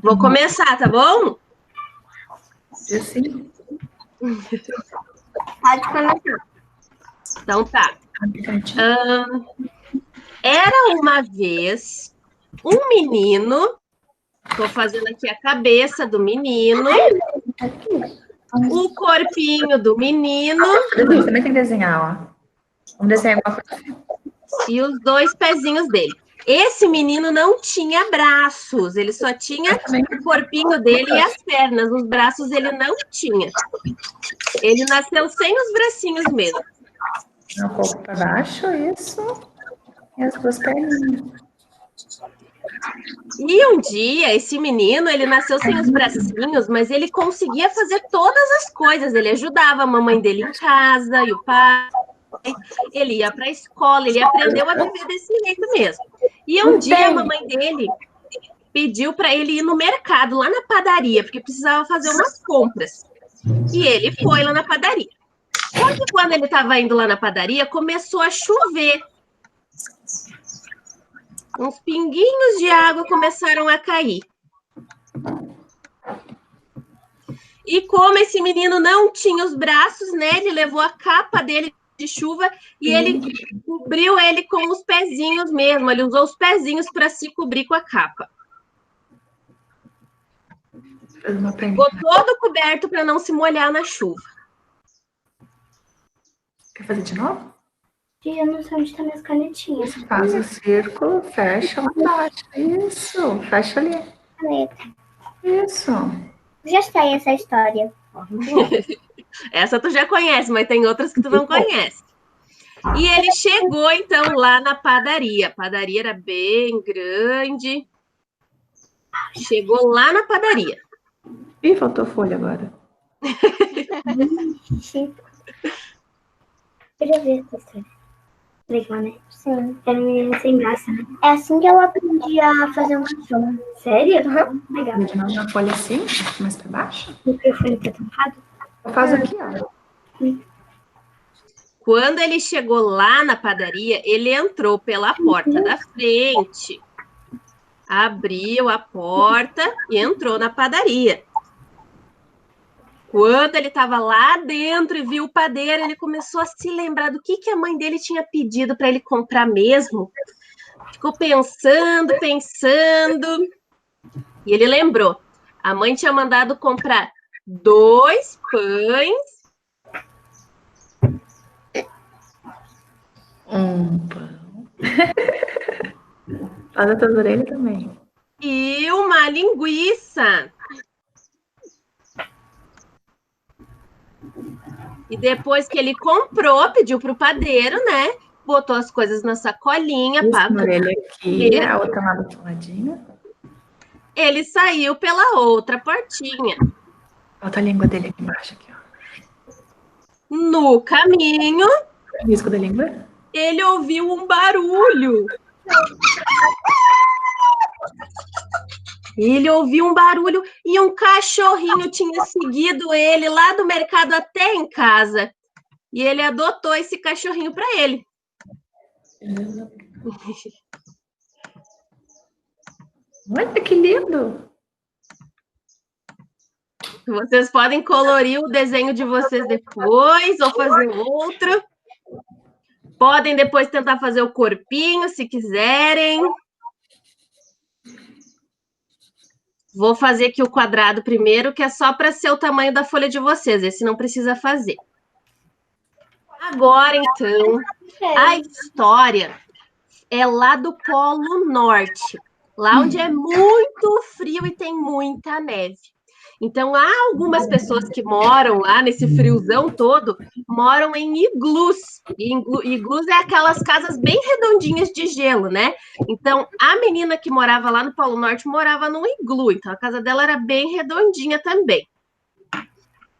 Vou começar, tá bom? Sim. Pode começar. Então tá. Era uma vez um menino, tô fazendo aqui a cabeça do menino, o corpinho do menino Você também tem que desenhar, ó. Vamos desenhar igual e os dois pezinhos dele. Esse menino não tinha braços, ele só tinha o corpinho dele e as pernas, os braços ele não tinha. Ele nasceu sem os bracinhos mesmo. um pouco para baixo, isso. E as duas perninhas. E um dia, esse menino, ele nasceu sem os bracinhos, mas ele conseguia fazer todas as coisas. Ele ajudava a mamãe dele em casa e o pai. Ele ia para a escola, ele aprendeu a viver desse jeito mesmo. E um dia a mamãe dele pediu para ele ir no mercado, lá na padaria, porque precisava fazer umas compras. E ele foi lá na padaria. Só que quando ele estava indo lá na padaria, começou a chover. Uns pinguinhos de água começaram a cair. E como esse menino não tinha os braços, né? Ele levou a capa dele de chuva e ele cobriu ele com os pezinhos mesmo. Ele usou os pezinhos para se cobrir com a capa. Ficou todo coberto para não se molhar na chuva. Quer fazer de novo? Eu não sei onde estão minhas canetinhas. Faz o círculo, fecha lá embaixo. Isso, fecha ali. Caneta. Isso. Já sei essa história. Essa tu já conhece, mas tem outras que tu não conhece. E ele chegou, então, lá na padaria. A padaria era bem grande. Chegou lá na padaria. Ih, faltou folha agora. Eu já vi essa história. Legal, né? Sim, era um menino sem braço. É assim que eu aprendi a fazer um cachorro. Sério? Uhum. Legal. De novo na folha assim, mais para baixo. O microfone tá tampado? Eu faço aqui, ó. Quando ele chegou lá na padaria, ele entrou pela porta da frente, abriu a porta e entrou na padaria. Quando ele estava lá dentro e viu o padeiro, ele começou a se lembrar do que a mãe dele tinha pedido para ele comprar mesmo. Ficou pensando, e ele lembrou. A mãe tinha mandado comprar 2 pães. Um pão. Faz a tua orelha também. E uma linguiça. E depois que ele comprou, pediu para o padeiro, né? Botou as coisas na sacolinha. Uma orelha aqui, a outra lá do outro ladinho. Ele saiu pela outra portinha. Bota a língua dele aqui embaixo, aqui, ó. No caminho, Risco da língua. Ele ouviu um barulho. Ele ouviu um barulho e um cachorrinho tinha seguido ele lá do mercado até em casa. E ele adotou esse cachorrinho para ele. Olha que lindo! Vocês podem colorir o desenho de vocês depois ou fazer outro. Podem depois tentar fazer o corpinho, se quiserem. Vou fazer aqui o quadrado primeiro, que é só para ser o tamanho da folha de vocês. Esse não precisa fazer. Agora, então, a história é lá do Polo Norte, lá onde é muito frio e tem muita neve. Então, há algumas pessoas que moram lá nesse friozão todo, moram em iglus. E iglus é aquelas casas bem redondinhas de gelo, né? Então, a menina que morava lá no Polo Norte morava num iglu. Então, a casa dela era bem redondinha também.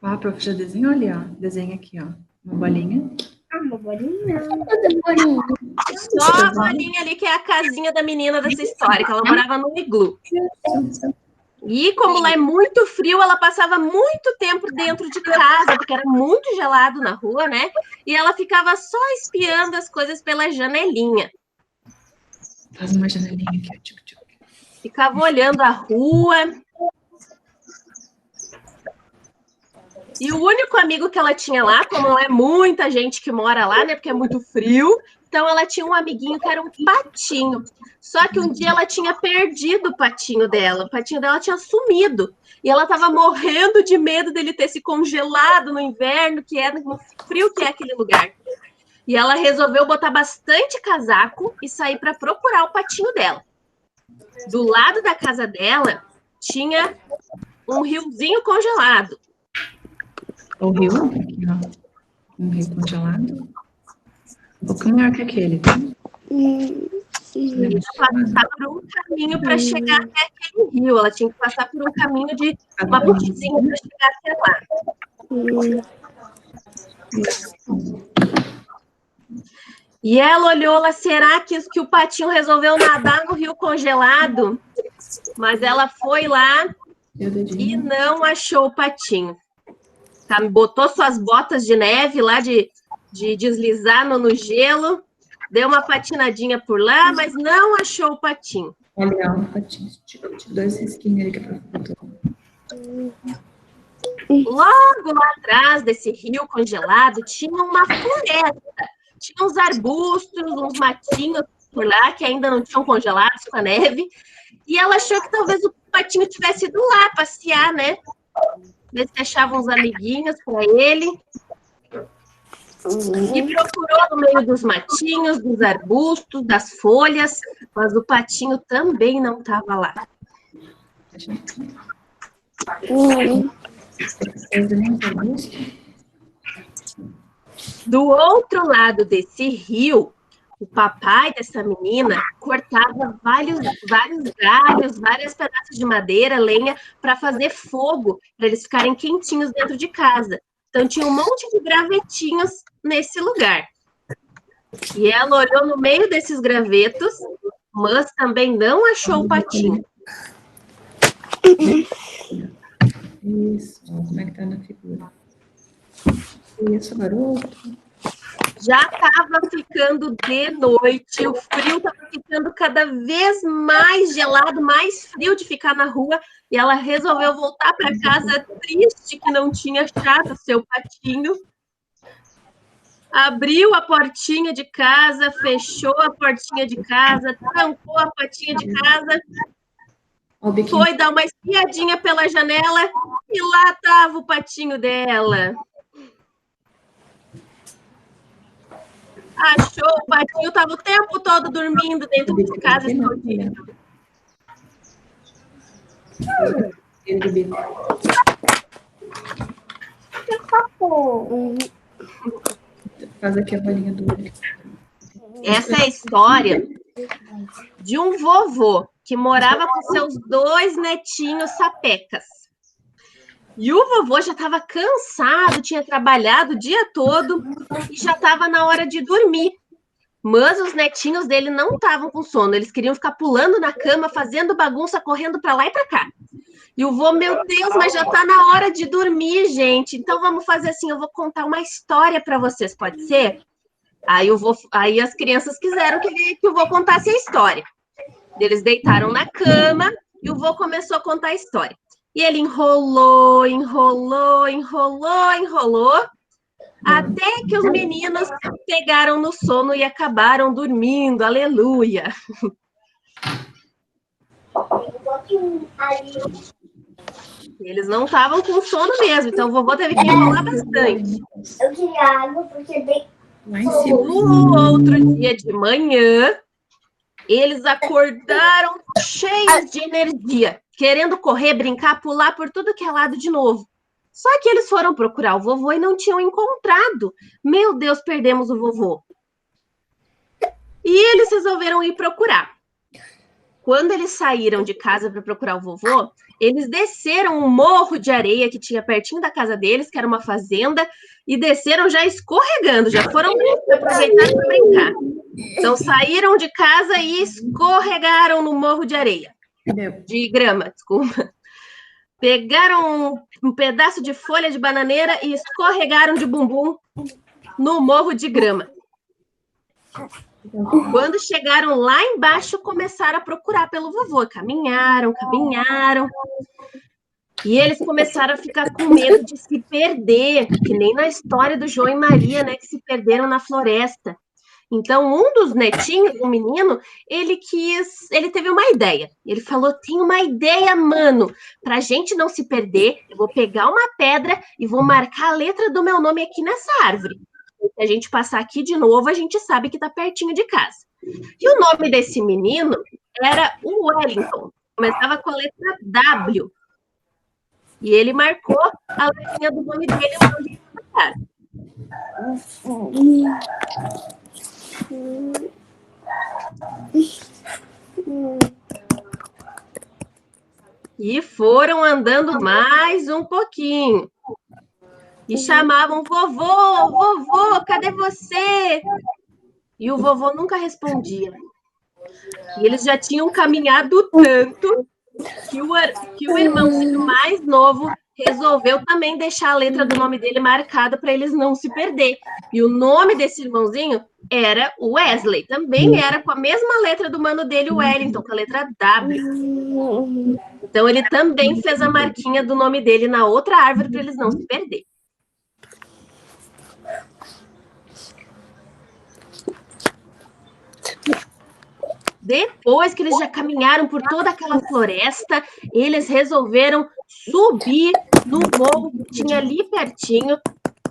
Ah, prof, já desenhou ali, ó. Desenha aqui, ó. Uma bolinha. Ah, uma bolinha. Só a bolinha ali que é a casinha da menina dessa história, que ela morava num iglu. E como lá é muito frio, ela passava muito tempo dentro de casa, porque era muito gelado na rua, né? E ela ficava só espiando as coisas pela janelinha. Faz uma janelinha aqui, ó. Tchuc, tchuc. ficava olhando a rua. E o único amigo que ela tinha lá, como não é muita gente que mora lá, né, porque é muito frio, então ela tinha um amiguinho que era um patinho. Só que um dia ela tinha perdido o patinho dela tinha sumido. E ela estava morrendo de medo dele ter se congelado no inverno, no frio que é aquele lugar. E ela resolveu botar bastante casaco e sair para procurar o patinho dela. Do lado da casa dela tinha um riozinho congelado. O rio? Aqui, ó. Um rio congelado. Um pouco maior que aquele, tá? Passar por um caminho para chegar até aquele rio. Ela tinha que passar por um caminho de uma pontezinha para chegar até lá. E ela olhou lá, será que o patinho resolveu nadar no rio congelado? Mas ela foi lá e não achou o patinho. Tá, botou suas botas de neve lá de deslizar no gelo, deu uma patinadinha por lá, mas não achou o patinho. Olha, um patinho. Tipo, dois risquinhos ali que a professora. Logo lá atrás desse rio congelado, tinha uma floresta. Tinha uns arbustos, uns matinhos por lá, que ainda não tinham congelados com a neve. E ela achou que talvez o patinho tivesse ido lá passear, né? Ver se achava uns amiguinhos para ele. E procurou no meio dos matinhos, dos arbustos, das folhas, mas o patinho também não estava lá. Do outro lado desse rio, o papai dessa menina cortava vários galhos, vários pedaços de madeira, lenha, para fazer fogo, para eles ficarem quentinhos dentro de casa. Então, tinha um monte de gravetinhos nesse lugar. E ela olhou no meio desses gravetos, mas também não achou o patinho. Isso, como é que tá na figura? Isso, garoto. Já estava ficando de noite, o frio estava ficando cada vez mais gelado, mais frio de ficar na rua, e ela resolveu voltar para casa triste que não tinha achado seu patinho. Abriu a portinha de casa, fechou a portinha de casa, trancou a portinha de casa, foi dar uma espiadinha pela janela e lá estava o patinho dela. Achou o patinho, estava o tempo todo dormindo dentro de casa escondido. Faz aqui a bolinha do olho. Essa é a história de um vovô que morava com seus 2 netinhos sapecas. E o vovô já estava cansado, tinha trabalhado o dia todo e já estava na hora de dormir. Mas os netinhos dele não estavam com sono, eles queriam ficar pulando na cama, fazendo bagunça, correndo para lá e para cá. E o vô, meu Deus, mas já está na hora de dormir, gente. Então vamos fazer assim, eu vou contar uma história para vocês, pode ser? Aí as crianças quiseram que o vô contasse a história. Eles deitaram na cama e o vô começou a contar a história. E ele enrolou, até que os meninos pegaram no sono e acabaram dormindo. Aleluia! Eles não estavam com sono mesmo, então o vovô teve que enrolar bastante. Eu queria água porque bem. No outro dia de manhã, eles acordaram cheios de energia, querendo correr, brincar, pular por tudo que é lado de novo. Só que eles foram procurar o vovô e não tinham encontrado. Meu Deus, perdemos o vovô. E eles resolveram ir procurar. Quando eles saíram de casa para procurar o vovô, eles desceram um morro de areia que tinha pertinho da casa deles, que era uma fazenda, e desceram já escorregando, já foram aproveitar para brincar. Então saíram de casa e escorregaram no morro de areia. De grama, desculpa. Pegaram um pedaço de folha de bananeira e escorregaram de bumbum no morro de grama. Quando chegaram lá embaixo, começaram a procurar pelo vovô. Caminharam, caminharam. E eles começaram a ficar com medo de se perder, que nem na história do João e Maria, né, que se perderam na floresta. Então, um dos netinhos, um menino, ele teve uma ideia. Ele falou: tem uma ideia, mano, pra gente não se perder, eu vou pegar uma pedra e vou marcar a letra do meu nome aqui nessa árvore. Se a gente passar aqui de novo, a gente sabe que tá pertinho de casa. E o nome desse menino era o Wellington. Começava com a letra W. E ele marcou a letrinha do nome dele onde ele ia. E foram andando mais um pouquinho. E chamavam: vovô, vovô, cadê você? E o vovô nunca respondia. E eles já tinham caminhado tanto que o irmãozinho mais novo resolveu também deixar a letra do nome dele marcada para eles não se perder. E o nome desse irmãozinho era Wesley. Também era com a mesma letra do mano dele, Wellington, com a letra W. Então ele também fez a marquinha do nome dele na outra árvore para eles não se perder. Depois que eles já caminharam por toda aquela floresta, eles resolveram subir no morro que tinha ali pertinho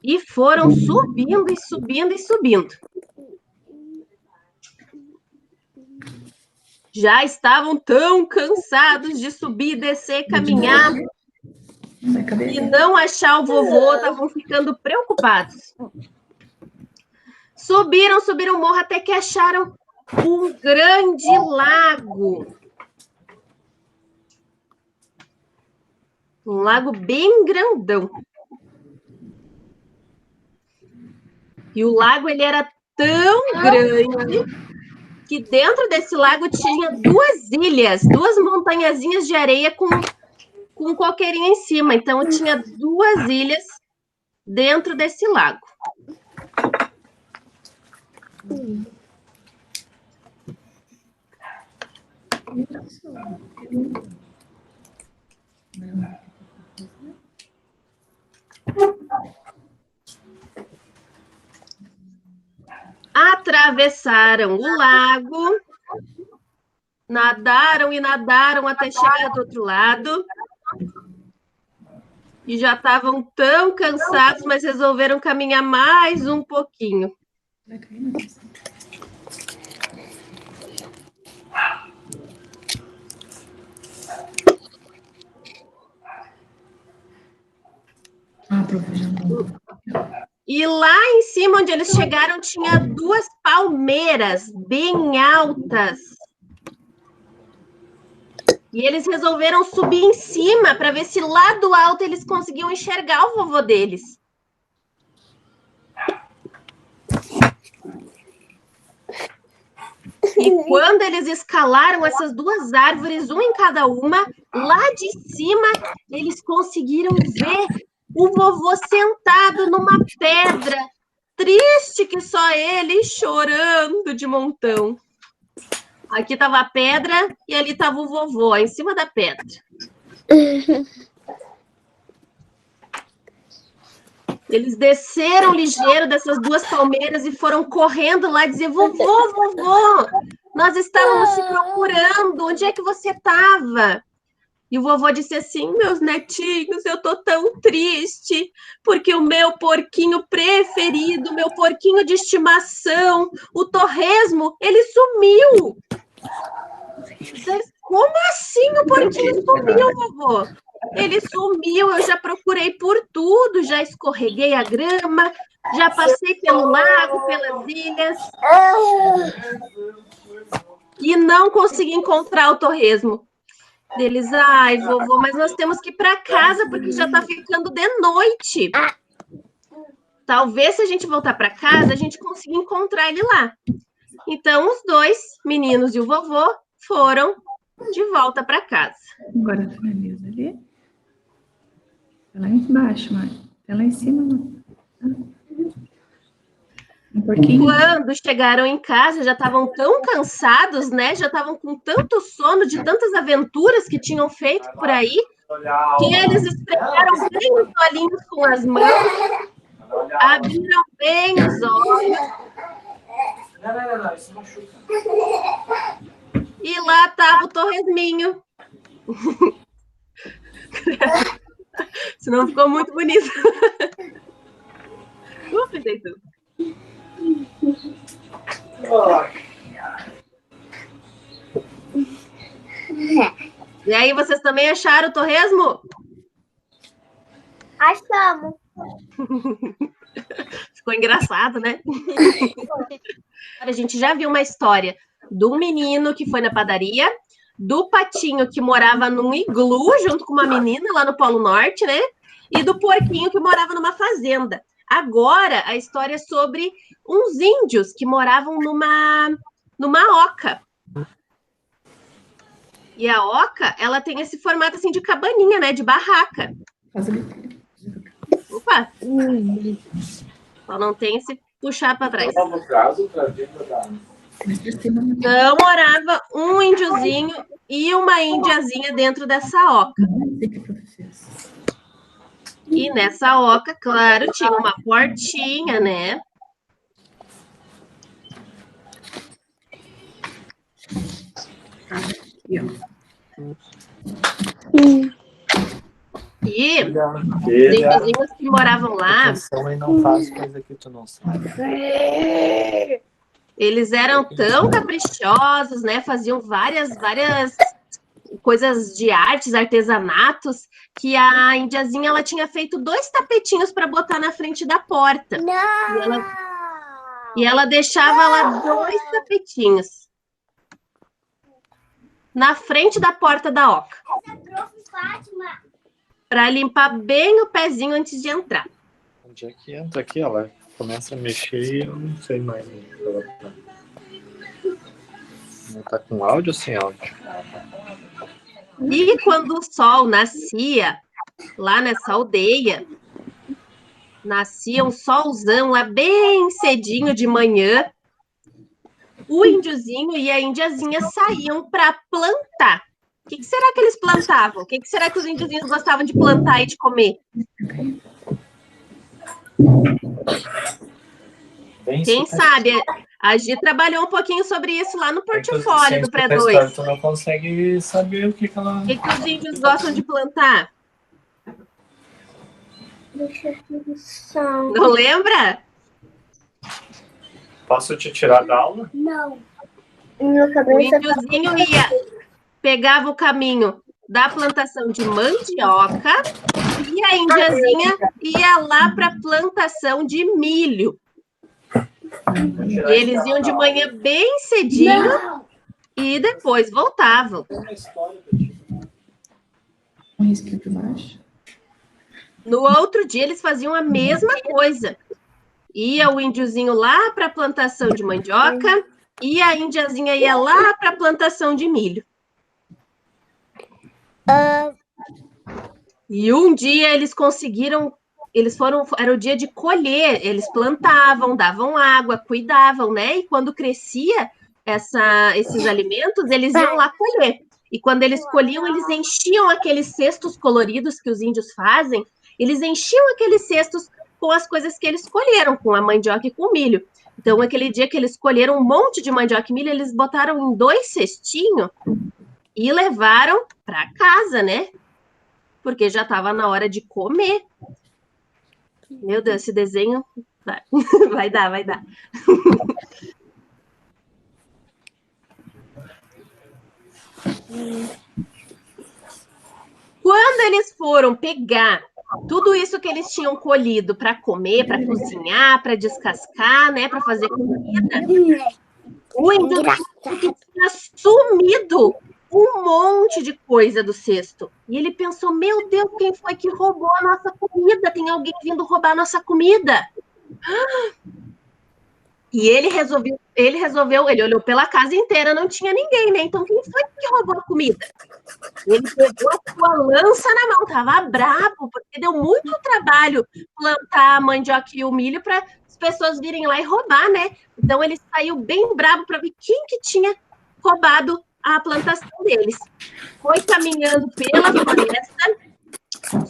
e foram subindo e subindo e subindo. Já estavam tão cansados de subir, descer, caminhar e não achar o vovô, estavam ficando preocupados. Subiram o morro até que acharam um grande lago. Um lago bem grandão. E o lago ele era tão grande que dentro desse lago tinha duas ilhas, duas montanhazinhas de areia com um coqueirinho em cima. Então tinha duas ilhas dentro desse lago. Atravessaram o lago, nadaram e nadaram até chegar do outro lado. E já estavam tão cansados, mas resolveram caminhar mais um pouquinho. E lá em cima, onde eles chegaram, tinha duas palmeiras bem altas. E eles resolveram subir em cima para ver se lá do alto eles conseguiam enxergar o vovô deles. E quando eles escalaram essas duas árvores, uma em cada uma, lá de cima, eles conseguiram ver o vovô sentado numa pedra, triste que só ele, chorando de montão. Aqui estava a pedra e ali estava o vovô, em cima da pedra. Eles desceram ligeiro dessas duas palmeiras e foram correndo lá dizer: vovô, vovô, nós estávamos te procurando, onde é que você estava? E o vovô disse assim: meus netinhos, eu tô tão triste, porque o meu porquinho preferido, meu porquinho de estimação, o torresmo, ele sumiu. Como assim o porquinho sumiu, vovô? Ele sumiu, eu já procurei por tudo, já escorreguei a grama, já passei pelo lago, pelas ilhas, e não consegui encontrar o torresmo. Deles: ai, vovô, mas nós temos que ir para casa porque já está ficando de noite. Talvez se a gente voltar para casa, a gente consiga encontrar ele lá. Então, os dois meninos e o vovô foram de volta para casa. Agora finaliza ali. Tá lá embaixo, mãe. Tá lá em cima, mãe. Um porquinho. Quando chegaram em casa, já estavam tão cansados, né? Já estavam com tanto sono de tantas aventuras que tinham feito por aí, que eles esfregaram bem os olhinhos com as mãos, abriram bem os olhos. Não, isso machuca. E lá estava o torresminho. Senão ficou muito bonito. Pensei tudo. E aí, vocês também acharam o torresmo? Achamos. Ficou engraçado, né? A gente já viu uma história do menino que foi na padaria, do patinho que morava num iglu junto com uma menina lá no Polo Norte, né? E do porquinho que morava numa fazenda. Agora, a história é sobre uns índios que moravam numa oca. E a oca, ela tem esse formato assim de cabaninha, né? De barraca. Opa! Só não tem esse puxar para trás. Então, morava um índiozinho e uma índiazinha dentro dessa oca. E nessa oca, claro, tinha uma portinha, né? E os índiozinhos que moravam lá, Não faz coisa que tu não sabe. eles eram tão caprichosos, né? Faziam várias coisas de artes, artesanatos, que a indiazinha ela tinha feito 2 tapetinhos para botar na frente da porta. Não! E ela deixava lá 2 tapetinhos na frente da porta da oca. Para limpar bem o pezinho antes de entrar. Onde é que entra aqui? Ela começa a mexer e eu não sei mais. Não tá com áudio ou sem áudio? E quando o sol nascia, lá nessa aldeia, nascia um solzão lá bem cedinho de manhã, o índiozinho e a indiazinha saíam para plantar. O que será que eles plantavam? O que será que os índiozinhos gostavam de plantar e de comer? Quem sabe? A Gi trabalhou um pouquinho sobre isso lá no portfólio do Pré-2. Tu não consegue saber o que ela... O que os índios gostam de plantar? Deixa eu pensar. Não lembra? Posso te tirar da aula? Não. Minha O cabeça índiozinho pegava o caminho da plantação de mandioca e a indiazinha ia lá para a plantação de milho. E eles iam de manhã bem cedinho e depois voltavam. Um risquinho por baixo. No outro dia, eles faziam a mesma coisa. Ia o índiozinho lá para a plantação de mandioca e a indiazinha ia lá para a plantação de milho. E um dia eles conseguiram, era o dia de colher, eles plantavam, davam água, cuidavam, né? E quando crescia esses alimentos, eles iam lá colher. E quando eles colhiam, eles enchiam aqueles cestos coloridos que os índios fazem, eles enchiam aqueles cestos com as coisas que eles colheram, com a mandioca e com o milho. Então, aquele dia que eles colheram um monte de mandioca e milho, eles botaram em 2 cestinhos e levaram para casa, né? Porque já estava na hora de comer. Meu Deus, esse desenho vai dar. Quando eles foram pegar tudo isso que eles tinham colhido para comer, para cozinhar, para descascar, né, para fazer comida, o índio tinha sumido um monte de coisa do cesto. E ele pensou, meu Deus, quem foi que roubou a nossa comida? Tem alguém vindo roubar a nossa comida? E ele olhou pela casa inteira, não tinha ninguém, né? Então, quem foi que roubou a comida? Ele pegou a sua lança na mão, tava bravo, porque deu muito trabalho plantar a mandioca e o milho para pessoas virem lá e roubar, né? Então ele saiu bem bravo para ver quem que tinha roubado a plantação deles. Foi caminhando pela floresta,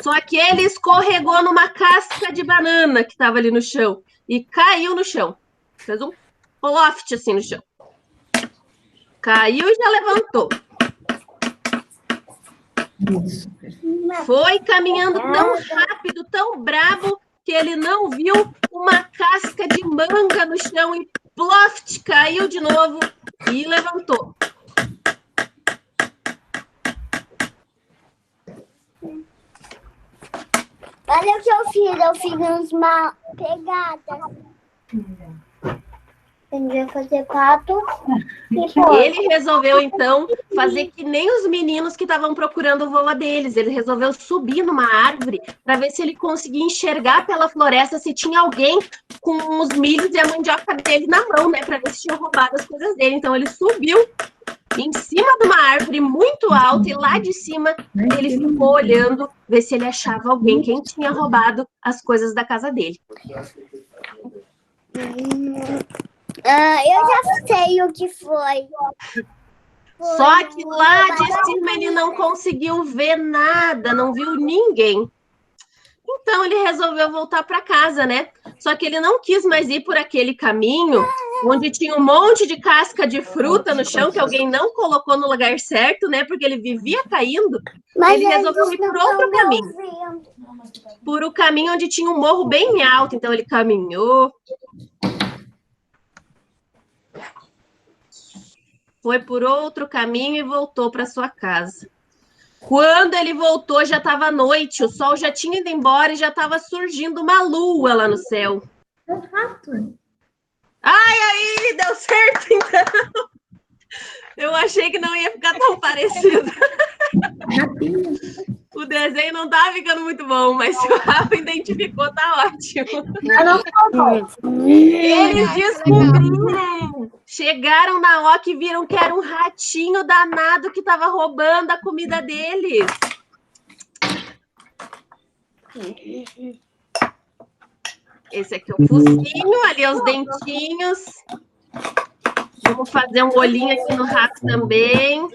só que ele escorregou numa casca de banana que estava ali no chão e caiu no chão. Fez um ploft assim no chão. Caiu e já levantou. Foi caminhando tão rápido, tão bravo, que ele não viu uma casca de manga no chão e ploft, caiu de novo e levantou. Olha o que eu fiz uns mal pegadas. Aprendi a fazer pato e porco. Ele resolveu, então, fazer que nem os meninos que estavam procurando o vovô deles. Ele resolveu subir numa árvore para ver se ele conseguia enxergar pela floresta se tinha alguém com os milhos e a mandioca dele na mão, né? Para ver se tinham roubado as coisas dele. Então, ele subiu em cima de uma árvore muito alta e lá de cima ele ficou olhando, ver se ele achava alguém, quem tinha roubado as coisas da casa dele. Eu já sei o que foi. Só que lá de cima ele não conseguiu ver nada, não viu ninguém. Então ele resolveu voltar para casa, né? Só que ele não quis mais ir por aquele caminho onde tinha um monte de casca de fruta no chão que alguém não colocou no lugar certo, né? Porque ele vivia caindo. Ele resolveu ir por outro caminho. Por o caminho onde tinha um morro bem alto. Então ele caminhou. Foi por outro caminho e voltou para sua casa. Quando ele voltou, já estava noite, o sol já tinha ido embora e já estava surgindo uma lua lá no céu. Ai, aí, deu certo, então. Eu achei que não ia ficar tão parecido. O desenho não tá ficando muito bom, mas se o Rafa identificou, tá ótimo. Eles descobriram. Chegaram na Oca e viram que era um ratinho danado que estava roubando a comida deles. Esse aqui é o focinho, ali é os dentinhos. Vamos fazer um olhinho aqui no rato também.